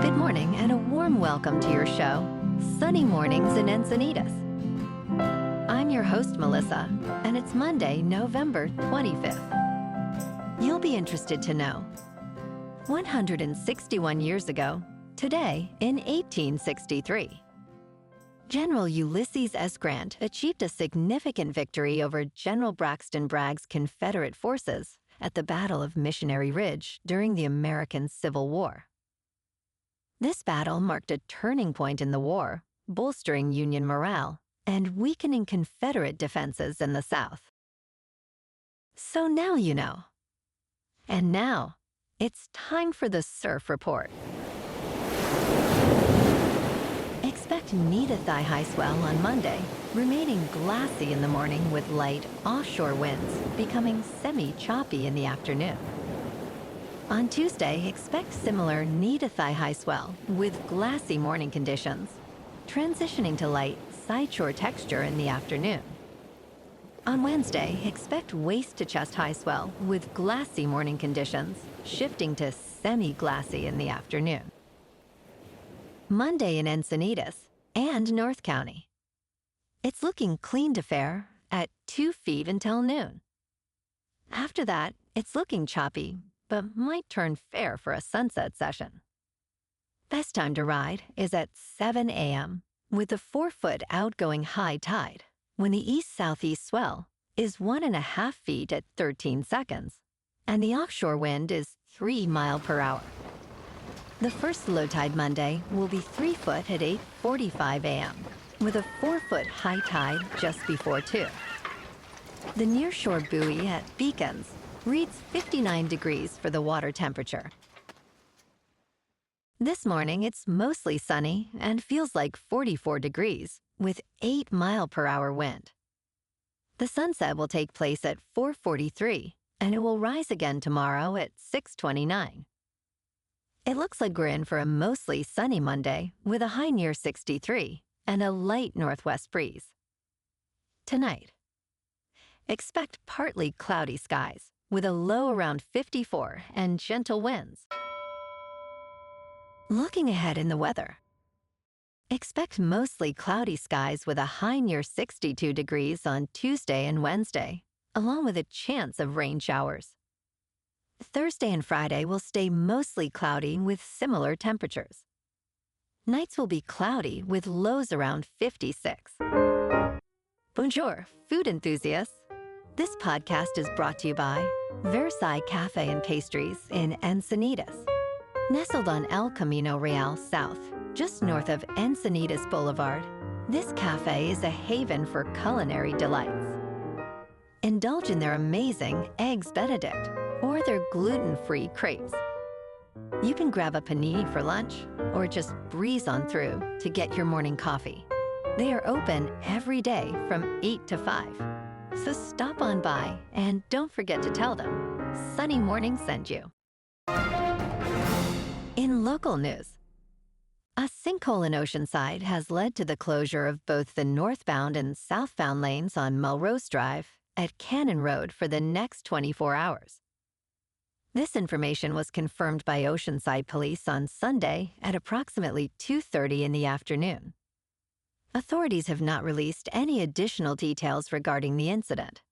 Good morning and a warm welcome to your show, Sunny Mornings in Encinitas. I'm your host, Melissa, and it's Monday, November 25th. You'll be interested to know, 161 years ago, today in 1863, General Ulysses S. Grant achieved a significant victory over General Braxton Bragg's Confederate forces at the Battle of Missionary Ridge during the American Civil War. This battle marked a turning point in the war, bolstering Union morale and weakening Confederate defenses in the South. So now you know. And now, it's time for the Surf Report. Expect knee-to-thigh high swell on Monday, remaining glassy in the morning with light offshore winds, becoming semi-choppy in the afternoon. On Tuesday, expect similar knee-to-thigh high swell with glassy morning conditions, transitioning to light side-shore texture in the afternoon. On Wednesday, expect waist-to-chest high swell with glassy morning conditions, shifting to semi-glassy in the afternoon. Monday in Encinitas and North County. It's looking clean to fair at 2 feet until noon. After that, it's looking choppy, but might turn fair for a sunset session. Best time to ride is at 7 a.m. with the 4-foot outgoing high tide, when the east-southeast swell is 1.5 feet at 13 seconds, and the offshore wind is 3 miles per hour. The first low tide Monday will be 3 foot at 8:45 a.m., with a 4-foot high tide just before 2. The nearshore buoy at Beacons reads 59 degrees for the water temperature. This morning, it's mostly sunny and feels like 44 degrees with 8 mile per hour wind. The sunset will take place at 4:43, and it will rise again tomorrow at 6:29. It looks like we're in for a mostly sunny Monday with a high near 63 and a light northwest breeze. Tonight, expect partly cloudy skies with a low around 54 and gentle winds. Looking ahead in the weather, expect mostly cloudy skies with a high near 62 degrees on Tuesday and Wednesday, along with a chance of rain showers. Thursday and Friday will stay mostly cloudy with similar temperatures. Nights will be cloudy with lows around 56. Bonjour, food enthusiasts. This podcast is brought to you by Versailles Cafe and Pastries in Encinitas. Nestled on El Camino Real South, just north of Encinitas Boulevard, this cafe is a haven for culinary delights. Indulge in their amazing Eggs Benedict or their gluten-free crepes. You can grab a panini for lunch or just breeze on through to get your morning coffee. They are open every day from 8 to 5. So stop on by and don't forget to tell them Sunny Morning sent you. In local news, a sinkhole in Oceanside has led to the closure of both the northbound and southbound lanes on Melrose Drive at Cannon Road for the next 24 hours. This information was confirmed by Oceanside police on Sunday at approximately 2:30 in the afternoon. Authorities have not released any additional details regarding the incident.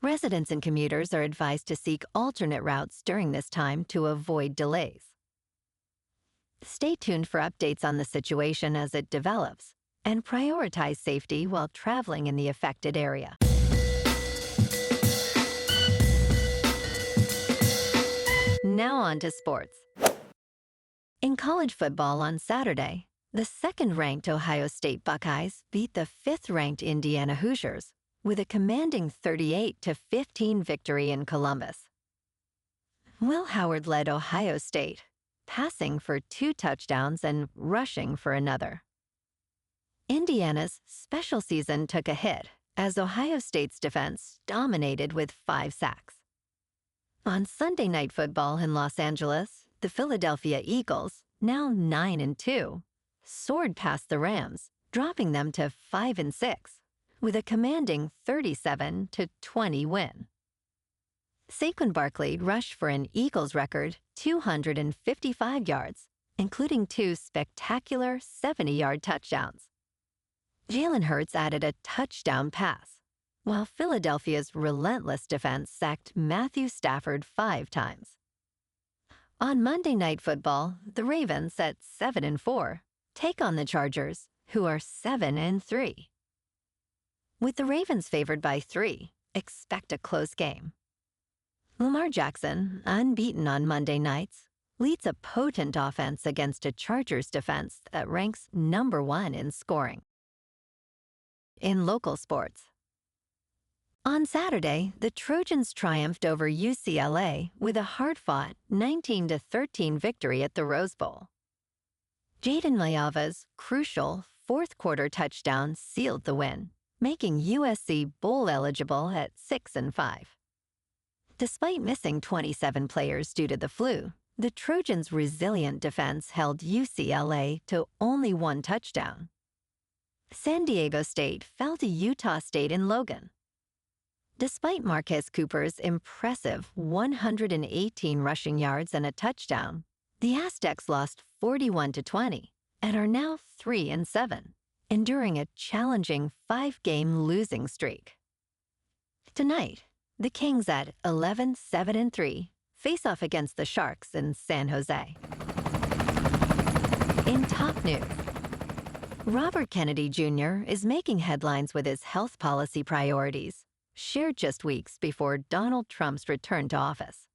Residents and commuters are advised to seek alternate routes during this time to avoid delays. Stay tuned for updates on the situation as it develops, and prioritize safety while traveling in the affected area. Now on to sports. In college football on Saturday, the second-ranked Ohio State Buckeyes beat the fifth-ranked Indiana Hoosiers with a commanding 38-15 victory in Columbus. Will Howard led Ohio State, passing for 2 touchdowns and rushing for another. Indiana's special season took a hit as Ohio State's defense dominated with 5 sacks. On Sunday Night Football in Los Angeles, the Philadelphia Eagles, now 9-2, soared past the Rams, dropping them to 5-6, with a commanding 37-20 win. Saquon Barkley rushed for an Eagles record 255 yards including 2 spectacular 70-yard touchdowns. Jalen Hurts added a touchdown pass, while Philadelphia's relentless defense sacked Matthew Stafford 5 times. On Monday Night Football, the Ravens at 7-4 take on the Chargers, who are 7-3. With the Ravens favored by 3, expect a close game. Lamar Jackson, unbeaten on Monday nights, leads a potent offense against a Chargers defense that ranks number 1 in scoring. In local sports, on Saturday, the Trojans triumphed over UCLA with a hard-fought 19-13 victory at the Rose Bowl. Jaden Mayava's crucial fourth-quarter touchdown sealed the win, making USC bowl eligible at 6-5. Despite missing 27 players due to the flu, the Trojans' resilient defense held UCLA to only 1 touchdown. San Diego State fell to Utah State in Logan. Despite Marquez Cooper's impressive 118 rushing yards and a touchdown, the Aztecs lost 41-20 and are now 3-7, enduring a challenging 5-game losing streak. Tonight, the Kings at 11-7-3 face off against the Sharks in San Jose. In top news, Robert Kennedy Jr. is making headlines with his health policy priorities, shared just weeks before Donald Trump's return to office.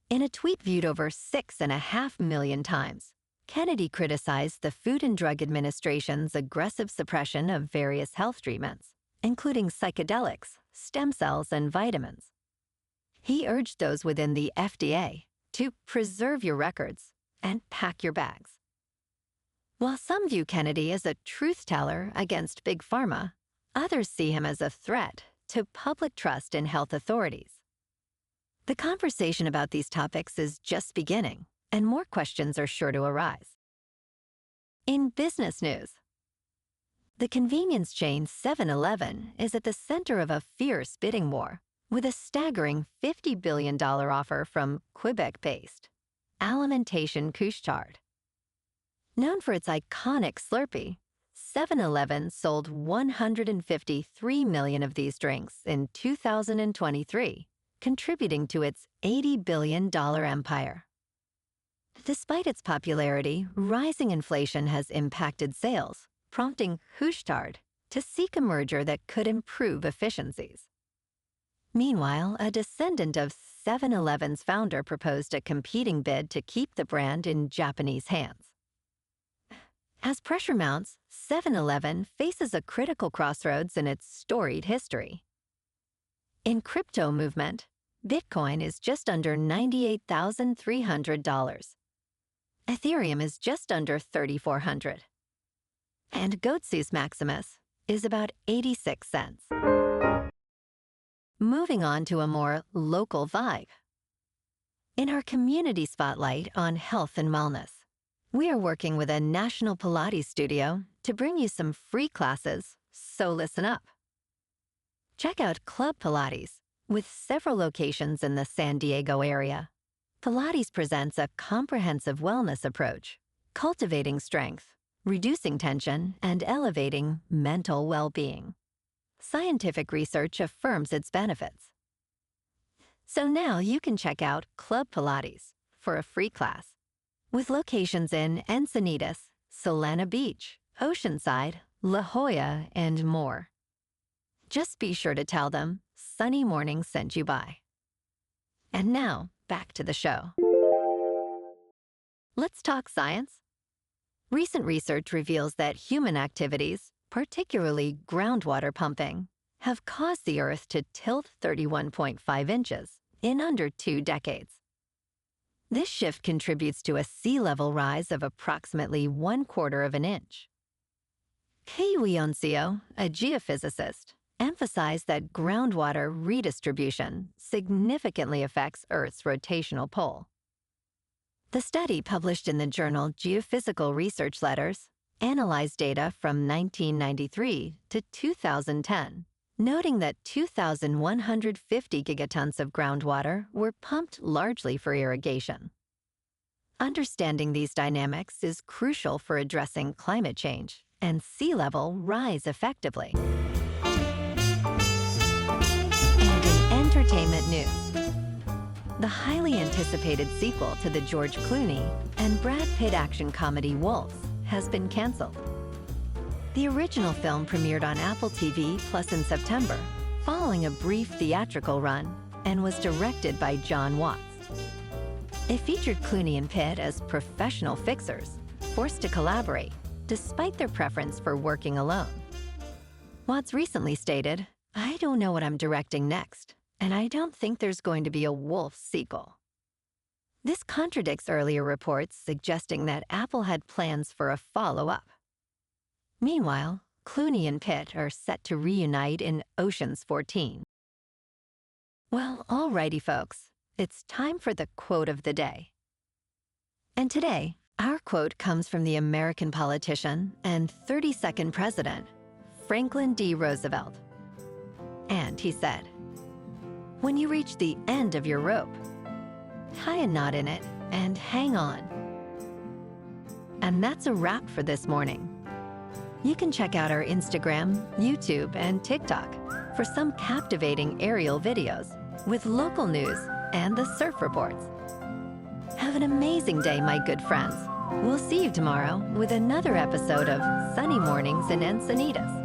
In a tweet viewed over 6.5 million times, Kennedy criticized the Food and Drug Administration's aggressive suppression of various health treatments, including psychedelics, stem cells, and vitamins. He urged those within the FDA to preserve your records and pack your bags. While some view Kennedy as a truth-teller against Big Pharma, others see him as a threat to public trust in health authorities. The conversation about these topics is just beginning, and more questions are sure to arise. In business news, the convenience chain 7-Eleven is at the center of a fierce bidding war, with a staggering $50 billion offer from Quebec-based Alimentation Couche-Tard. Known for its iconic Slurpee, 7-Eleven sold 153 million of these drinks in 2023, contributing to its $80 billion empire. Despite its popularity, rising inflation has impacted sales, prompting Couche-Tard to seek a merger that could improve efficiencies. Meanwhile, a descendant of 7-Eleven's founder proposed a competing bid to keep the brand in Japanese hands. As pressure mounts, 7-Eleven faces a critical crossroads in its storied history. In crypto movement, Bitcoin is just under $98,300. Ethereum is just under $3,400. And Goatsus Maximus is about 86 cents. Moving on to a more local vibe. In our community spotlight on health and wellness, we are working with a national Pilates studio to bring you some free classes, so listen up. Check out Club Pilates, with several locations in the San Diego area. Pilates presents a comprehensive wellness approach, cultivating strength, reducing tension, and elevating mental well-being. Scientific research affirms its benefits. So now you can check out Club Pilates for a free class, with locations in Encinitas, Solana Beach, Oceanside, La Jolla, and more. Just be sure to tell them Sunny Morning sent you by. And now, back to the show. Let's talk science. Recent research reveals that human activities, particularly groundwater pumping, have caused the Earth to tilt 31.5 inches in under 2 decades. This shift contributes to a sea level rise of approximately 1/4 of an inch. Kei Oncio, a geophysicist, emphasized that groundwater redistribution significantly affects Earth's rotational pole. The study, published in the journal Geophysical Research Letters, analyzed data from 1993 to 2010, noting that 2,150 gigatons of groundwater were pumped largely for irrigation. Understanding these dynamics is crucial for addressing climate change and sea level rise effectively. And in entertainment news, the highly anticipated sequel to the George Clooney and Brad Pitt action comedy Wolves has been canceled. The original film premiered on Apple TV Plus in September, following a brief theatrical run, and was directed by John Watts. It featured Clooney and Pitt as professional fixers, forced to collaborate, despite their preference for working alone. Watts recently stated, "I don't know what I'm directing next, and I don't think there's going to be a Wolf sequel." This contradicts earlier reports suggesting that Apple had plans for a follow-up. Meanwhile, Clooney and Pitt are set to reunite in Ocean's 14. Well, alrighty, folks. It's time for the quote of the day. And today, our quote comes from the American politician and 32nd president, Franklin D. Roosevelt. And he said, "When you reach the end of your rope, tie a knot in it and hang on." And that's a wrap for this morning. You can check out our Instagram, YouTube, and TikTok for some captivating aerial videos with local news and the surf reports. Have an amazing day, my good friends. We'll see you tomorrow with another episode of Sunny Mornings in Encinitas.